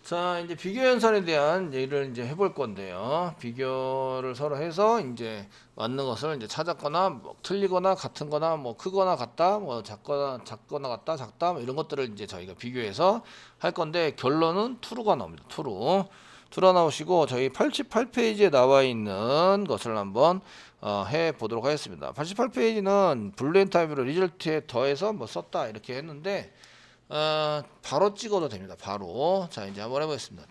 자, 이제 비교 연산에 대한 얘기를 이제 해볼 건데요. 비교를 서로 해서 이제 맞는 것을 이제 찾았거나 뭐 틀리거나 같은거나 뭐 크거나 같다, 뭐 작거나 같다, 작다 뭐 이런 것들을 이제 저희가 비교해서 할 건데 결론은 true가 나옵니다. true 나오시고 저희 88페이지에 나와 있는 것을 한번 해 보도록 하겠습니다. 88페이지는 불리언 타입으로 리절트에 더해서 뭐 썼다 이렇게 했는데 바로 찍어도 됩니다. 바로. 자, 이제 한번 해보겠습니다.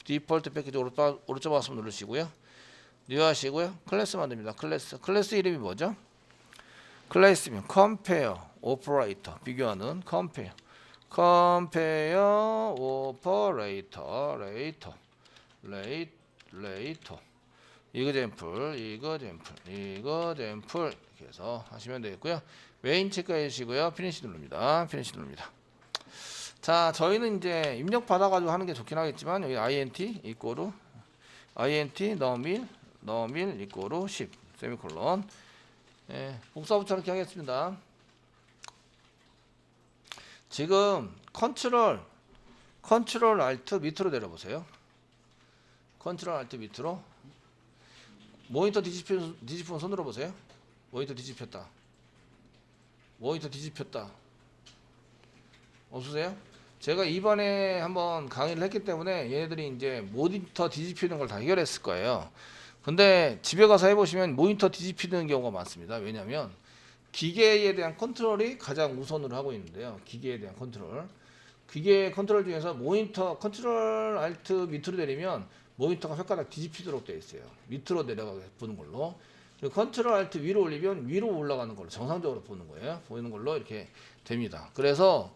디폴트 패키지 오른쪽 마우스 누르시고요. 뉴 하시고요. 클래스 만듭니다. 클래스 이름이 뭐죠? 클래스면 compare operator 비교하는 compare operator later example 이렇게 해서 하시면 되겠고요. 메인 체크해 주시고요. 피니시 누릅니다. 자, 저희는 이제 입력 받아가지고 하는 게 좋긴 하겠지만 여기 int 너밀 이꼬르 10 세미콜론. 예, 복사부터 이렇게 하겠습니다. 지금 컨트롤 알트 밑으로 내려보세요. 컨트롤 알트 밑으로 모니터 뒤집힌 손으로 보세요. 모니터 뒤집혔다. 없으세요? 제가 이번에 한번 강의를 했기 때문에 얘네들이 이제 모니터 뒤집히는 걸 다 해결했을 거예요. 근데 집에 가서 해보시면 모니터 뒤집히는 경우가 많습니다. 왜냐하면 기계에 대한 컨트롤이 가장 우선으로 하고 있는데요. 기계에 대한 기계 컨트롤 중에서 모니터 컨트롤 알트 밑으로 내리면 모니터가 혓가닥 뒤집히도록 되어 있어요. 밑으로 내려가게 보는 걸로. 컨트롤 알트 위로 올리면 위로 올라가는 걸로 정상적으로 보이는 걸로 이렇게 됩니다. 그래서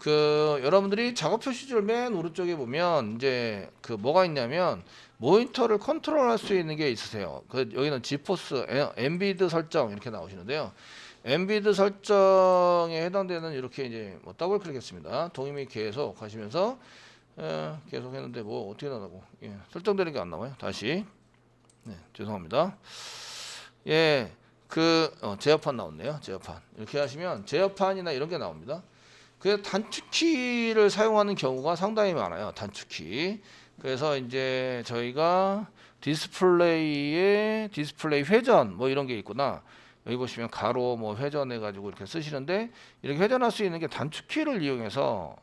여러분들이 작업 표시줄 맨 오른쪽에 보면 이제 뭐가 있냐면 모니터를 컨트롤할 수 있는 게 있으세요. 여기는 지포스 엠비드 설정 이렇게 나오시는데요. 엠비드 설정에 해당되는 이렇게 이제 뭐 더블 클릭했습니다. 동의 계속 하시면서 계속 했는데 뭐 어떻게 나오고 설정되는 게 안 나와요. 다시 죄송합니다. 제어판 나왔네요. 제어판 이렇게 하시면 제어판이나 이런 게 나옵니다. 그래서 단축키를 사용하는 경우가 상당히 많아요. 단축키. 그래서 이제 저희가 디스플레이 회전 뭐 이런 게 있구나. 여기 보시면 가로 뭐 회전해 가지고 이렇게 쓰시는데 이렇게 회전할 수 있는 게 단축키를 이용해서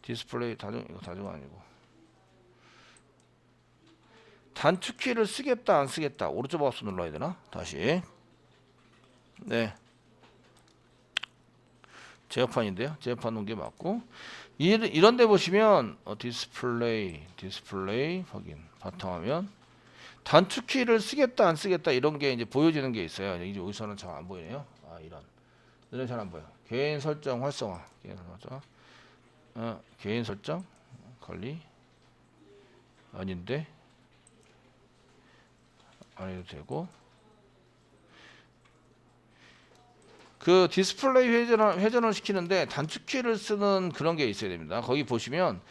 디스플레이 이거 다중 아니고 단축키를 쓰겠다 안 쓰겠다 오른쪽 마우스 눌러야 되나? 다시 제어판인데요. 제어판 놓은 게 맞고 이런 데 보시면 디스플레이 확인 바탕화면 단축키를 쓰겠다 안 쓰겠다 이런 게 이제 보여지는 게 있어요. 이제 여기서는 잘 안 보이네요. 이런 잘 안 보여. 개인 설정 활성화 개인 설정 관리 아닌데 안 해도 되고 디스플레이 회전을 시키는데 단축키를 쓰는 그런 게 있어야 됩니다. 거기 보시면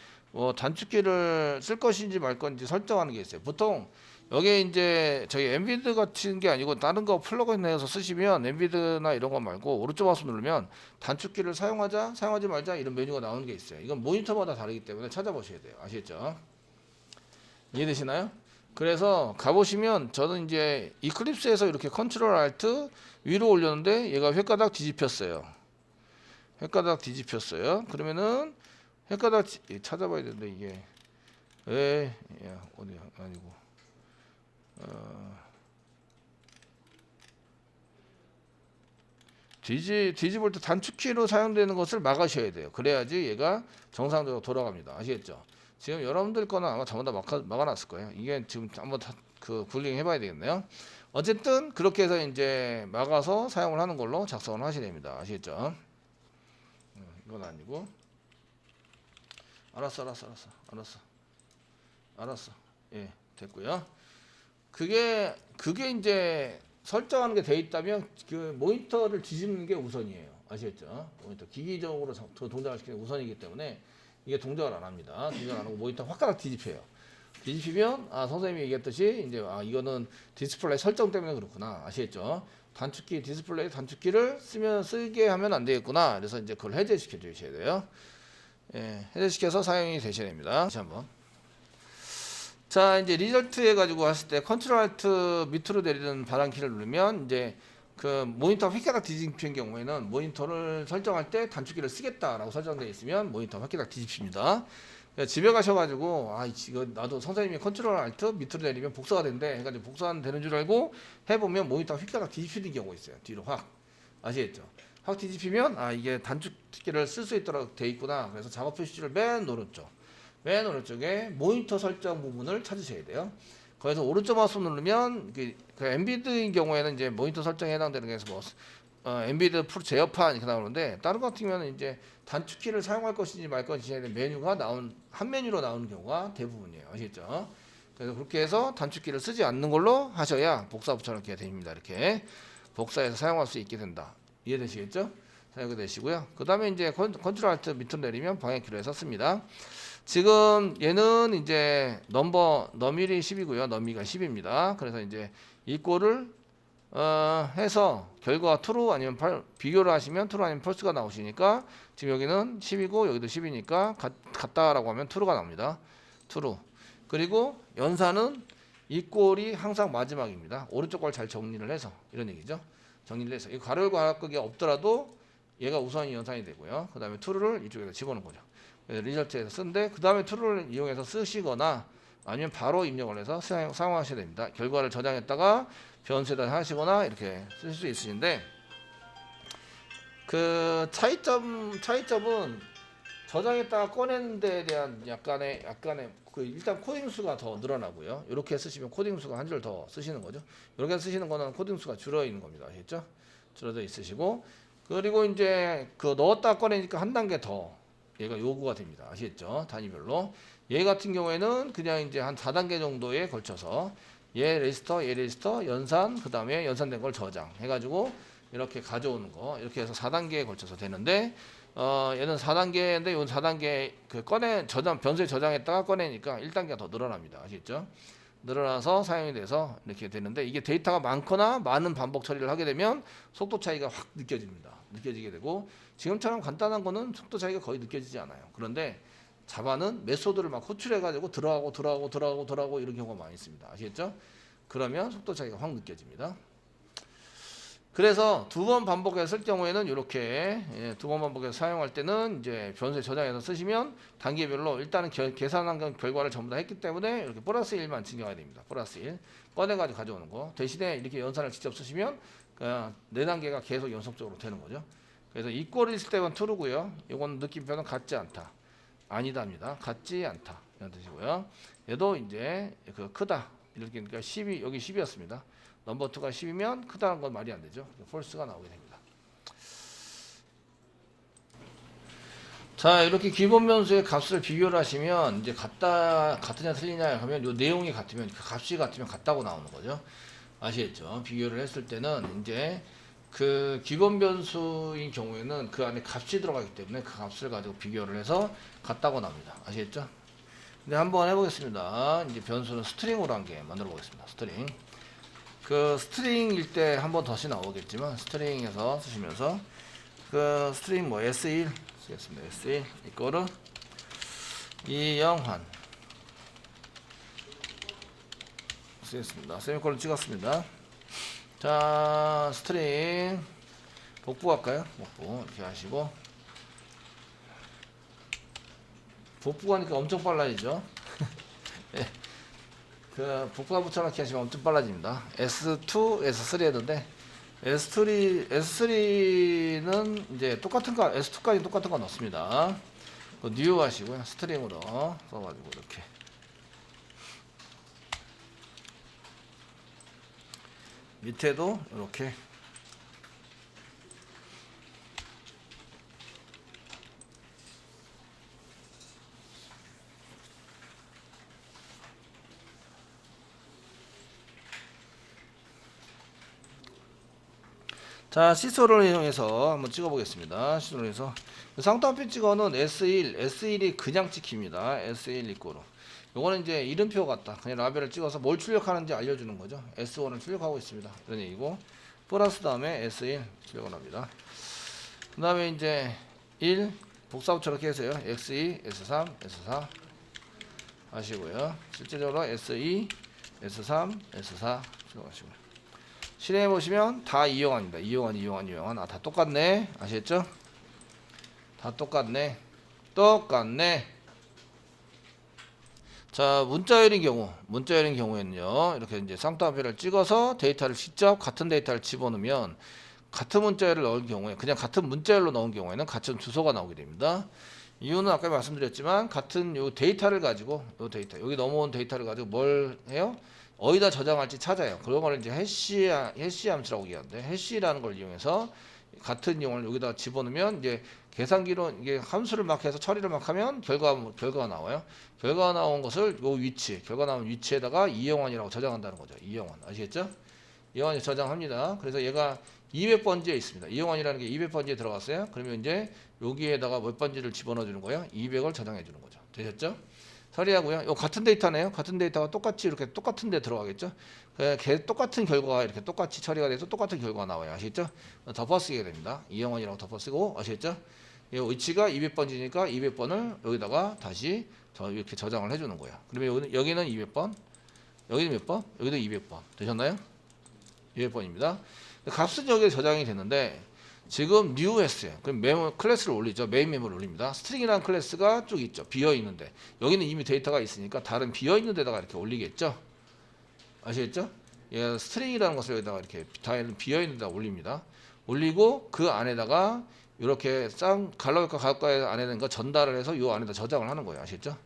단축키를 쓸 것인지 말 건지 설정하는 게 있어요. 보통 여기에 이제 저희 엠비드 같은 게 아니고 다른 거 플러그인 내에서 쓰시면 엠비드나 이런 거 말고 오른쪽 마우스 누르면 단축키를 사용하지 말자 이런 메뉴가 나오는 게 있어요. 이건 모니터마다 다르기 때문에 찾아보셔야 돼요. 아시겠죠? 이해되시나요? 그래서 가보시면 저는 이제 이클립스에서 이렇게 컨트롤 알트 위로 올렸는데 얘가 혓가닥 뒤집혔어요. 그러면은 찾아봐야 되는데 이게 어디야 아니고 뒤집을 때 단축키로 사용되는 것을 막으셔야 돼요. 그래야지 얘가 정상적으로 돌아갑니다. 아시겠죠? 지금 여러분들 거는 아마 전부 다 막아놨을 거예요. 이게 지금 한번 굴링 해봐야 되겠네요. 어쨌든 그렇게 해서 이제 막아서 사용을 하는 걸로 작성을 하셔야 됩니다. 아시겠죠? 이건 아니고 알았어. 됐고요. 그게 이제 설정하는 게 돼 있다면 모니터를 뒤집는 게 우선이에요. 아시겠죠? 모니터 기기적으로 동작을 시키는 게 우선이기 때문에 이게 동작을 안 합니다. 동작을 안 하고 모니터 확 뒤집혀요. 뒤집히면 선생님이 얘기했듯이 이제 이거는 디스플레이 설정 때문에 그렇구나. 아시겠죠? 디스플레이 단축키를 쓰게 하면 안 되겠구나. 그래서 이제 그걸 해제시켜 주셔야 돼요. 예, 해제시켜서 사용이 되셔야 됩니다. 다시 한번. 자, 이제 리절트 해가지고 했을 때 컨트롤 알트 밑으로 내리는 바람키를 누르면 이제 그 모니터 휘가닥 뒤집히는 경우에는 모니터를 설정할 때 단축키를 쓰겠다라고 설정되어 있으면 모니터 휘가닥 뒤집힙니다. 집에 가셔가지고 이거 나도 선생님이 컨트롤 알트 밑으로 내리면 복사가 된대 해가지고 복사는 되는 줄 알고 해보면 모니터 휘가닥 뒤집히는 경우가 있어요. 뒤로 확. 아시겠죠? 확 뒤집히면 이게 단축키를 쓸 수 있도록 돼 있구나. 그래서 작업 표시줄 맨 오른쪽에 모니터 설정 부분을 찾으셔야 돼요. 거기서 오른쪽 마우스 누르면 그 엔비드인 경우에는 이제 모니터 설정에 해당되는 게 뭐 엔비드 프로 제어판 이렇게 나오는데 다른 것 같은 경우는 이제 단축키를 사용할 것인지 말 것인지에 대한 메뉴가 한 메뉴로 나오는 경우가 대부분이에요. 아시겠죠? 그래서 그렇게 해서 단축키를 쓰지 않는 걸로 하셔야 복사 붙여넣기가 됩니다. 이렇게 복사해서 사용할 수 있게 된다. 이해되시겠죠? 사용이 되시고요. 그 다음에 이제 컨트롤 알트 밑으로 내리면 방향키로 해서 씁니다. 지금 얘는 이제 너밀이 10이고요. 너미가 10입니다. 그래서 이제 이 꼴을 해서 결과가 true 아니면 비교를 하시면 true 아니면 false가 나오시니까 지금 여기는 10이고 여기도 10이니까 같다라고 하면 true가 나옵니다. true. 그리고 연산은 이 꼴이 항상 마지막입니다. 오른쪽 걸 잘 정리를 해서 이런 얘기죠. 정리를 해서 이 괄호 열고 괄호끄기 없더라도 얘가 우선이 연산이 되고요. 그 다음에 true를 이쪽에다 집어넣은 거죠. 리절트에서 쓴데 그 다음에 툴을 이용해서 쓰시거나 아니면 바로 입력을 해서 사용하셔야 됩니다. 결과를 저장했다가 변수에다 하시거나 이렇게 쓰실 수 있으신데 그 차이점은 저장했다가 꺼내는 데에 대한 약간의 그 일단 코딩 수가 더 늘어나고요. 이렇게 쓰시면 코딩 수가 한 줄 더 쓰시는 거죠. 이렇게 쓰시는 거는 코딩 수가 줄어 있는 겁니다. 아시겠죠? 줄어져 있으시고 그리고 이제 그 넣었다 꺼내니까 한 단계 더 얘가 요구가 됩니다. 아시겠죠? 단위별로. 얘 같은 경우에는 그냥 이제 한 4단계 정도에 걸쳐서 얘 레지스터, 연산, 그 다음에 연산된 걸 저장 해가지고 이렇게 가져오는 거 이렇게 해서 4단계에 걸쳐서 되는데 얘는 4단계인데 이 4단계 그 변수에 저장했다가 꺼내니까 1단계가 더 늘어납니다. 아시겠죠? 늘어나서 사용이 돼서 이렇게 되는데 이게 데이터가 많거나 많은 반복 처리를 하게 되면 속도 차이가 확 느껴지게 되고 지금처럼 간단한 거는 속도 차이가 거의 느껴지지 않아요. 그런데 자바는 메소드를 막 호출해 가지고 들어가고 이런 경우가 많이 있습니다. 아시겠죠? 그러면 속도 차이가 확 느껴집니다. 그래서 두 번 반복했을 경우에는 이렇게 두 번 반복해서 사용할 때는 이제 변수에 저장해서 쓰시면 단계별로 일단은 계산한 결과를 전부 다 했기 때문에 이렇게 플러스 1만 증가해야 됩니다. 플러스 1 꺼내가지고 가져오는 거 대신에 이렇게 연산을 직접 쓰시면 그냥 4단계가 계속 연속적으로 되는 거죠. 그래서 이 꼴이 있을 때는 true고요. 이건 느낌표는 같지 않다. 아니다입니다. 같지 않다. 이런 뜻이고요. 얘도 이제 그 크다. 이렇게 그러니까 10이 여기 10이었습니다. 넘버 2가 10이면 크다는 건 말이 안 되죠. false가 나오게 됩니다. 자, 이렇게 기본 변수의 값을 비교를 하시면 이제 같으냐 틀리냐 하면 요 내용이 같으면 그 값이 같으면 같다고 나오는 거죠. 아시겠죠? 비교를 했을 때는 이제 그 기본 변수인 경우에는 그 안에 값이 들어가기 때문에 그 값을 가지고 비교를 해서 같다고 나옵니다. 아시겠죠? 근데 한번 해보겠습니다. 이제 변수는 스트링으로 한 개 만들어 보겠습니다. 스트링. 그 스트링일 때 한 번 다시 나오겠지만 스트링에서 쓰시면서 그 스트링 뭐 S1 쓰겠습니다. S1 이거를 이영환 쓰겠습니다. 세미콜론 찍었습니다. 자, 스트링 복부 할까요? 복부 이렇게 하시고 복부 하니까 엄청 빨라지죠. 네. 그 복부가 붙여넣기 하시면 엄청 빨라집니다. S2, S3 했는데 S3는 이제 똑같은 거 S2까지 똑같은 거 넣습니다. 그 뉴 하시고요. 스트링으로 써가지고 이렇게 밑에도 이렇게 자, 시소를 이용해서 한번 찍어 보겠습니다. 시소를 해서 쌍따옴표 찍어는 S1이 그냥 찍힙니다. S1 이꼬로 요거는 이제 이름표 같다. 그냥 라벨을 찍어서 뭘 출력하는지 알려주는 거죠. S1을 출력하고 있습니다. 이런 얘기고 플러스 다음에 S1 출력을 합니다. 그 다음에 이제 1 복사부처럼 이렇게 해서요. S2, S3, S4 하시고요. 실제적으로 S2, S3, S4 하시고요. 실행해 보시면 다 이용합니다. 이용한. 아, 다 똑같네. 아시겠죠? 다 똑같네. 자, 문자열인 경우에는요. 이렇게 이제 쌍따옴표를 찍어서 데이터를 직접 같은 데이터를 집어넣으면 같은 문자열을 넣은 경우에 그냥 같은 문자열로 넣은 경우에는 같은 주소가 나오게 됩니다. 이유는 아까 말씀드렸지만 같은 요 데이터를 가지고 여기 넘어온 데이터를 가지고 뭘 해요? 어디다 저장할지 찾아요. 그런 걸 이제 해시 함수라고 얘기하는데 해시라는 걸 이용해서 같은 용어를 여기다 집어넣으면 이제 계산기로 이게 함수를 막 해서 처리를 막 하면 결과가 나와요. 결과가 나온 것을 결과 나온 위치에다가 이영환이라고 저장한다는 거죠. 이영환 아시겠죠? 이영환이 저장합니다. 그래서 얘가 200번지에 있습니다. 이영환이라는 게 200번지에 들어갔어요. 그러면 이제 여기에다가 몇 번지를 집어넣어 주는 거예요? 200을 저장해 주는 거죠. 되셨죠? 처리하고요. 요 같은 데이터네요. 같은 데이터가 똑같이 이렇게 똑같은 데 들어가겠죠. 똑같은 결과가 이렇게 똑같이 처리가 돼서 똑같은 결과가 나와요. 아시겠죠? 덮어쓰게 됩니다. 이영환이라고 덮어쓰고 아시겠죠? 이 위치가 200번지니까 200번을 여기다가 다시 이렇게 저장을 해주는 거예요. 그러면 여기는 200번, 여기는 몇 번? 여기도 200번. 되셨나요? 200번입니다. 값은 여기에 저장이 되는데 지금 new 했어요. 그럼 클래스를 올리죠. 메인 메모를 올립니다. 스트링이라는 클래스가 쭉 있죠. 비어 있는데 여기는 이미 데이터가 있으니까 다른 비어 있는 데다가 이렇게 올리겠죠. 아시겠죠? 예, 스트링이라는 것을 여기다가 이렇게 다른 비어 있는 데다 올립니다. 올리고 그 안에다가 이렇게 갈라울까 가까이 안에는 거 전달을 해서 이 안에다 저장을 하는 거예요. 아시겠죠?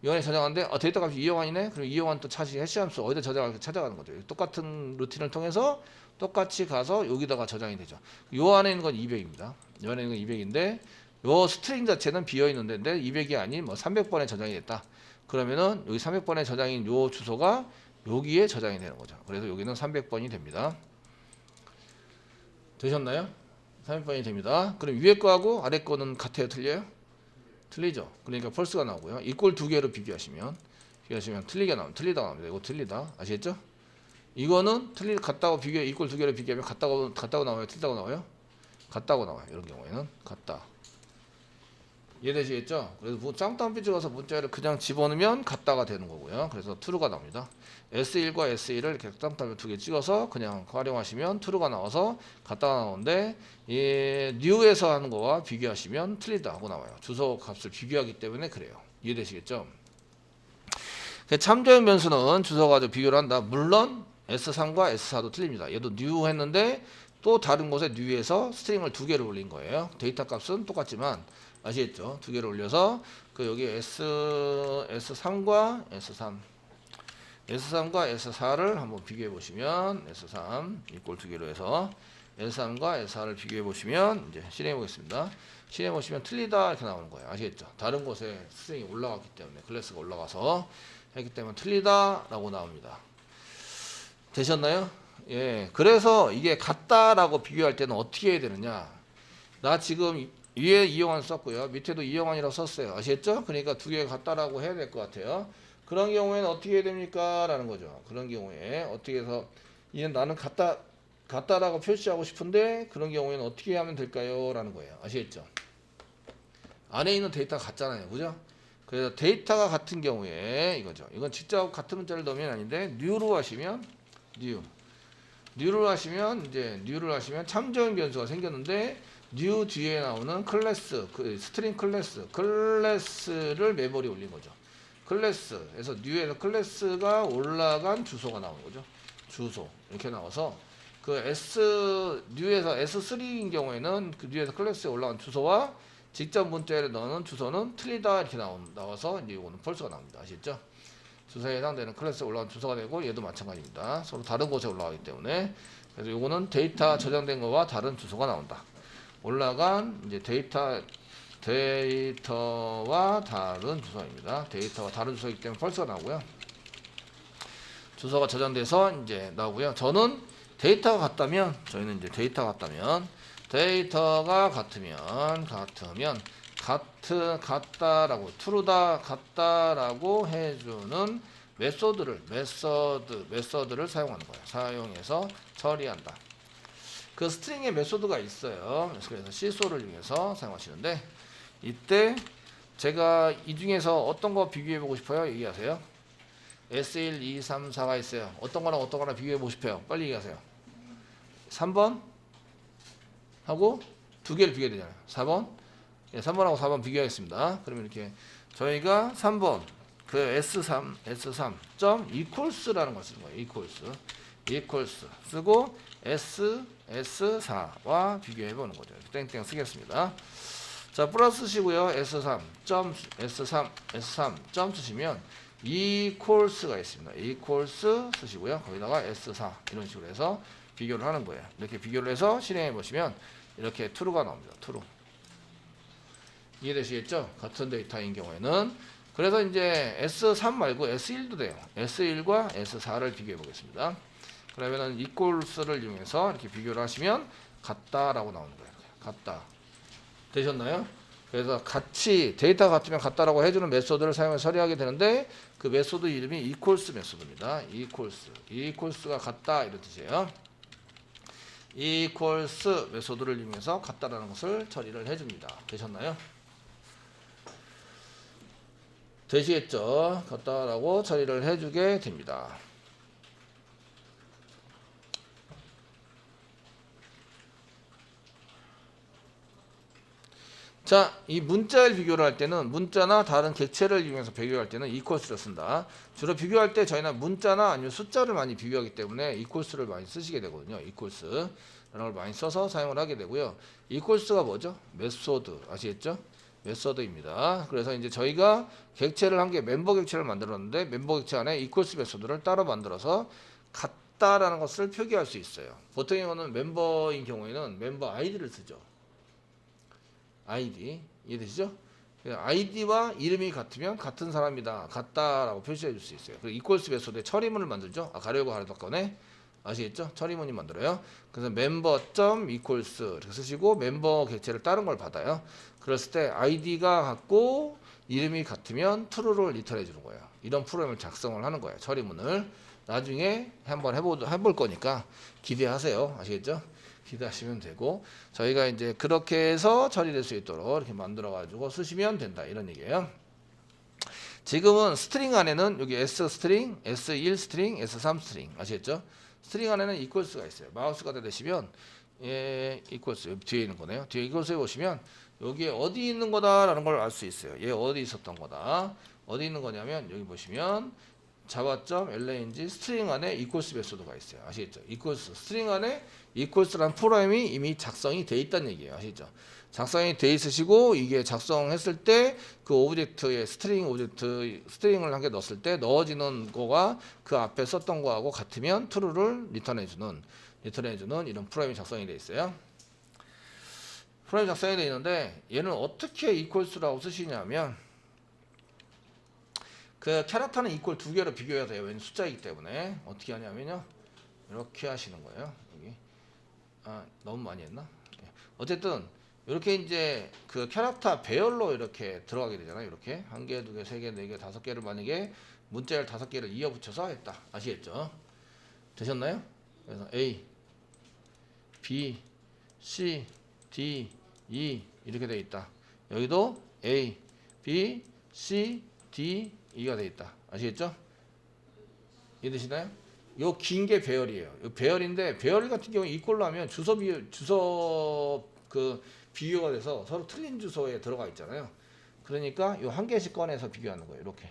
이 안에 저장하는데 데이터 값이 이영환이네. 그럼 이영환 또 해시함수 어디다 저장할까 찾아가는 거죠. 똑같은 루틴을 통해서 똑같이 가서 여기다가 저장이 되죠. 요 안에 있는 건 200입니다. 요 안에 있는 건 200인데 요 스트링 자체는 비어 있는 데인데 200이 아닌 300번에 저장이 됐다. 그러면은 여기 300번에 저장인 요 주소가 여기에 저장이 되는 거죠. 그래서 여기는 300번이 됩니다. 되셨나요? 300번이 됩니다. 그럼 위에 거하고 아래 거는 같아요, 틀려요? 틀리죠. 그러니까 펄스가 나오고요. 이꼴 두 개로 비교하시면 틀리다 나옵니다. 이거 틀리다. 아시겠죠? 이거는 같다고 비교해 이꼴 두 개로 비교하면 같다고 나와요, 틀리다고 나와요? 같다고 나와요. 이런 경우에는 같다. 이해되시겠죠? 그래서 쌍따옴표 찍어서 문자를 그냥 집어넣으면 같다가 되는 거고요. 그래서 true가 나옵니다. S1과 S2를 이렇게 쌍따옴표 두 개 찍어서 그냥 활용하시면 true가 나와서 같다가 나오는데 new에서 하는 거와 비교하시면 틀리다 하고 나와요. 주소 값을 비교하기 때문에 그래요. 이해되시겠죠? 참조형 변수는 주소 가지고 비교를 한다. 물론 S3과 S4도 틀립니다. 얘도 new 했는데 또 다른 곳에 new에서 스트링을 두 개를 올린 거예요. 데이터 값은 똑같지만 아시겠죠? 두 개를 올려서 여기 S3과 S4를 한번 비교해 보시면 S3 이꼴 두 개로 해서 S3과 S4를 비교해 보시면 이제 실행해 보겠습니다. 실행해 보시면 틀리다 이렇게 나오는 거예요. 아시겠죠? 다른 곳에 스트링이 올라갔기 때문에 클래스가 올라가서 했기 때문에 틀리다라고 나옵니다. 되셨나요? 예. 그래서 이게 같다라고 비교할 때는 어떻게 해야 되느냐? 나 지금 위에 이영환 썼고요. 밑에도 이영환이라고 썼어요. 아시겠죠? 그러니까 두 개가 같다라고 해야 될 것 같아요. 그런 경우에는 어떻게 해야 됩니까? 라는 거죠. 그런 경우에 어떻게 해서 나는 같다라고 표시하고 싶은데 그런 경우에는 어떻게 하면 될까요? 라는 거예요. 아시겠죠? 안에 있는 데이터가 같잖아요. 그죠? 그래서 데이터가 같은 경우에 이거죠. 이건 직접 같은 문자를 넣으면 아닌데 new로 하시면 뉴를 하시면 참조형 변수가 생겼는데 new 뒤에 나오는 클래스, 스트링 클래스를 메모리에 올린 거죠. 클래스에서 new에서 클래스가 올라간 주소가 나오는 거죠. 주소 이렇게 나와서 new에서 S3인 경우에는 그 new에서 클래스에 올라간 주소와 직접 문자에 넣는 주소는 틀리다 이렇게 나와서 이제 이거는 펄스가 나옵니다. 아시겠죠? 주소에 해당되는 클래스에 올라간 주소가 되고 얘도 마찬가지입니다. 서로 다른 곳에 올라가기 때문에 그래서 이거는 데이터 저장된 거와 다른 주소가 나온다. 올라간 이제 데이터와 다른 주소입니다. 데이터와 다른 주소이기 때문에 펄스가 나오고요. 주소가 저장돼서 이제 나오고요. 저희는 데이터가 같다면 같다라고 true다 같다라고 해주는 메소드를 사용하는 거예요. 사용해서 처리한다. 그 스트링의 메소드가 있어요. 그래서 시소를 이용해서 사용하시는데 이때 제가 이 중에서 어떤 거 비교해 보고 싶어요? 얘기하세요. S1, 2, 3, 4가 있어요. 어떤 거나 비교해 보고 싶어요. 빨리 얘기하세요. 3번 하고 두 개를 비교해야 되잖아요. 4번. 예, 3번하고 4번 비교하겠습니다. 그러면 이렇게 저희가 3번 그 S3 점 equals라는 걸 쓰는 거예요. equals 쓰고 S4와 비교해 보는 거죠. 땡땡 쓰겠습니다. 자, 플러스 쓰시고요. S3 점 쓰시면 equals가 있습니다. equals 쓰시고요. 거기다가 S4 이런 식으로 해서 비교를 하는 거예요. 이렇게 비교를 해서 실행해 보시면 이렇게 true가 나옵니다. true. 이해되시겠죠? 같은 데이터인 경우에는. 그래서 이제 S3 말고 S1도 돼요. S1과 S4를 비교해 보겠습니다. 그러면은 equals를 이용해서 이렇게 비교를 하시면 같다라고 나오는 거예요. 같다. 되셨나요? 그래서 같이 데이터가 같으면 같다라고 해주는 메소드를 사용해서 처리하게 되는데 그 메소드 이름이 equals 메소드입니다. equals가 같다 이런 뜻이에요. equals 메소드를 이용해서 같다라는 것을 처리를 해줍니다. 되셨나요? 되시겠죠? 같다라고 처리를 해주게 됩니다. 자, 이 문자를 비교를 할 때는 문자나 다른 객체를 이용해서 비교할 때는 equals를 쓴다. 주로 비교할 때 저희는 문자나 아니면 숫자를 많이 비교하기 때문에 equals를 많이 쓰시게 되거든요. equals라는 걸 많이 써서 사용을 하게 되고요. equals가 뭐죠? 메소드 아시겠죠? 메소드입니다. 그래서 이제 저희가 객체를 한 개 멤버 객체를 만들었는데 멤버 객체 안에 equals 메소드를 따로 만들어서 같다라는 것을 표기할 수 있어요. 보통의 경우는 멤버인 경우에는 멤버 아이디를 쓰죠. 아이디 이해되시죠? 아이디와 이름이 같으면 같은 사람이다 같다라고 표시해 줄 수 있어요. 그리고 equals 메소드에 처리문을 만들죠. 가려고 하는 덕분에 아시겠죠? 처리문이 만들어요. 그래서 member.equals 이렇게 쓰시고 멤버 객체를 다른 걸 받아요. 그랬을 때 아이디가 같고 이름이 같으면 true를 리턴해 주는 거예요. 이런 프로그램을 작성을 하는 거예요. 처리문을 나중에 한번 해볼 거니까 기대하세요. 아시겠죠? 기대하시면 되고 저희가 이제 그렇게 해서 처리될 수 있도록 이렇게 만들어 가지고 쓰시면 된다 이런 얘기예요. 지금은 스트링 안에는 여기 S 스트링, S1 스트링, S3 스트링 아시겠죠? 스트링 안에는 equals가 있어요. 마우스가 되시면 equals 뒤에 있는 거네요. 뒤에 equals에 보시면 여기에 어디 있는 거다라는 걸 알 수 있어요. 얘 어디 있었던 거다. 어디 있는 거냐면 여기 보시면 java.lang 스트링 안에 equals 메소드가 있어요. 아시겠죠? equals 스트링 안에 equals라는 프로그램이 이미 작성이 돼 있다는 얘기예요. 아시죠? 작성이 돼 있으시고 이게 작성했을 때 그 오브젝트에 스트링을 한 개 넣었을 때 넣어지는 거가 그 앞에 썼던 거하고 같으면 true를 리턴해 주는 이런 프로그램이 작성이 돼 있어요. 프로그램이 작성이 돼 있는데 얘는 어떻게 equals라고 쓰시냐면 그 캐릭터는 equal 두 개로 비교해야 돼요. 왜냐면 숫자이기 때문에 어떻게 하냐면요 이렇게 하시는 거예요. 여기 너무 많이 했나? 어쨌든 이렇게 이제 그 캐릭터 배열로 이렇게 들어가게 되잖아요. 이렇게 한 개, 두 개, 세 개, 네 개, 다섯 개를 만약에 문자열 다섯 개를 이어 붙여서 했다. 아시겠죠? 되셨나요? 그래서 A, B, C, D, E 이렇게 되어 있다. 여기도 A, B, C, D, E가 되어 있다. 아시겠죠? 이해되시나요? 요 긴 게 배열이에요. 요 배열인데 배열 같은 경우에 이꼴로 하면 주소 그 비교가 돼서 서로 틀린 주소에 들어가 있잖아요. 그러니까 요 한 개씩 꺼내서 비교하는 거예요. 이렇게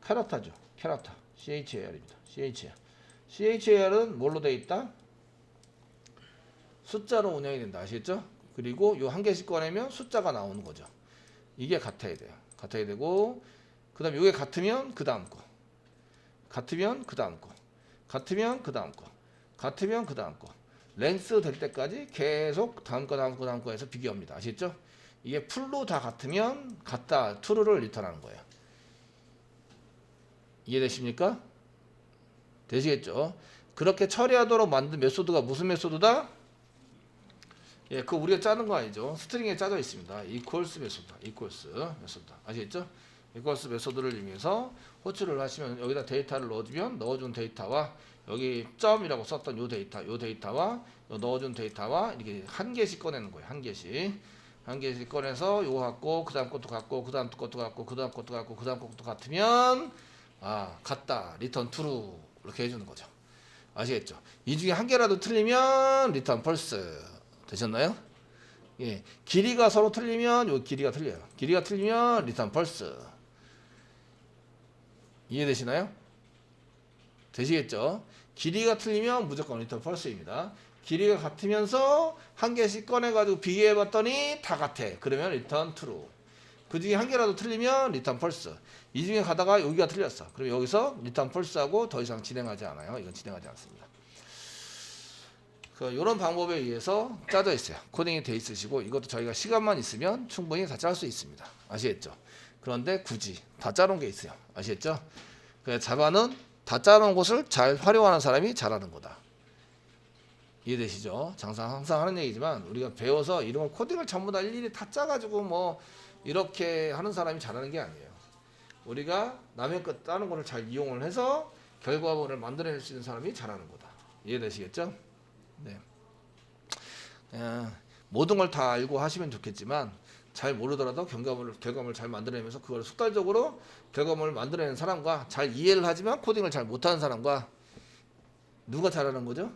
캐릭터죠. 캐릭터 CHAR입니다. CHAR은 뭘로 되어 있다? 숫자로 운영이 된다. 아시겠죠? 그리고 요 한 개씩 꺼내면 숫자가 나오는 거죠. 이게 같아야 돼요. 같아야 되고 그 다음에 이게 같으면 그 다음 거 같으면 그 다음 거 같으면 그 다음 거 같으면 그 다음 거 랭스 될 때까지 계속 다음 거 해서 비교합니다. 아시겠죠? 이게 풀로 다 같으면 같다 true를 리턴하는 거예요. 이해되십니까? 되시겠죠? 그렇게 처리하도록 만든 메소드가 무슨 메소드다? 예, 그거 우리가 짜는 거 아니죠. 스트링에 짜져 있습니다. equals 메소드, 아시겠죠? equals 메소드를 이용해서 호출을 하시면 여기다 데이터를 넣어주면 넣어준 데이터와 여기 점이라고 썼던 요 데이터와 넣어준 데이터와 이렇게 한 개씩 꺼내는 거예요. 한 개씩. 한 개씩 꺼내서 요거 갖고 그 다음 것도 갖고 그 다음 것도 갖고 그 다음 것도 갖고 그 다음 것도 같으면 같다 리턴 트루 이렇게 해주는 거죠. 아시겠죠? 이 중에 한 개라도 틀리면 리턴 펄스. 되셨나요? 예, 길이가 서로 틀리면 요 길이가 틀려요. 길이가 틀리면 리턴 펄스. 이해되시나요? 되시겠죠? 길이가 틀리면 무조건 리턴 펄스입니다. 길이가 같으면서 한 개씩 꺼내가지고 비교해봤더니 다 같아. 그러면 리턴 트루. 그 중에 한 개라도 틀리면 리턴 펄스. 이 중에 가다가 여기가 틀렸어. 그럼 여기서 리턴 펄스하고 더 이상 진행하지 않아요. 이건 진행하지 않습니다. 이런 방법에 의해서 짜져 있어요. 코딩이 돼 있으시고 이것도 저희가 시간만 있으면 충분히 다 짤 수 있습니다. 아시겠죠? 그런데 굳이 다 짜놓은 게 있어요. 아시겠죠? 자바는 다 짜놓은 것을 잘 활용하는 사람이 잘하는 거다. 이해되시죠? 항상 하는 얘기지만 우리가 배워서 이런 걸 코딩을 전부 다 일일이 다 짜가지고 뭐 이렇게 하는 사람이 잘하는 게 아니에요. 우리가 남의 것 짜는 거를 잘 이용을 해서 결과물을 만들어낼 수 있는 사람이 잘하는 거다. 이해되시겠죠? 네. 모든 걸 다 알고 하시면 좋겠지만 잘 모르더라도 결과물을 잘 만들어내면서 그걸 숙달적으로 결과물을 만들어내는 사람과 잘 이해를 하지만 코딩을 잘 못하는 사람과 누가 잘하는 거죠?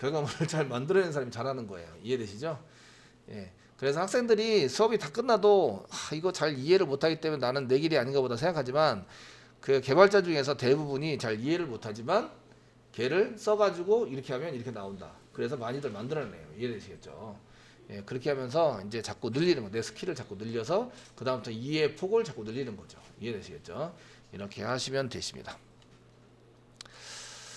결과물을 잘 만들어내는 사람이 잘하는 거예요. 이해되시죠? 예. 그래서 학생들이 수업이 다 끝나도 이거 잘 이해를 못하기 때문에 나는 내 길이 아닌가 보다 생각하지만 그 개발자 중에서 대부분이 잘 이해를 못하지만 걔를 써가지고 이렇게 하면 이렇게 나온다. 그래서 많이들 만들어내요. 이해되시겠죠? 예, 그렇게 하면서 이제 자꾸 늘리는 거, 내 스킬을 자꾸 늘려서 그 다음부터 이해 폭을 자꾸 늘리는 거죠. 이해되시겠죠? 이렇게 하시면 되십니다.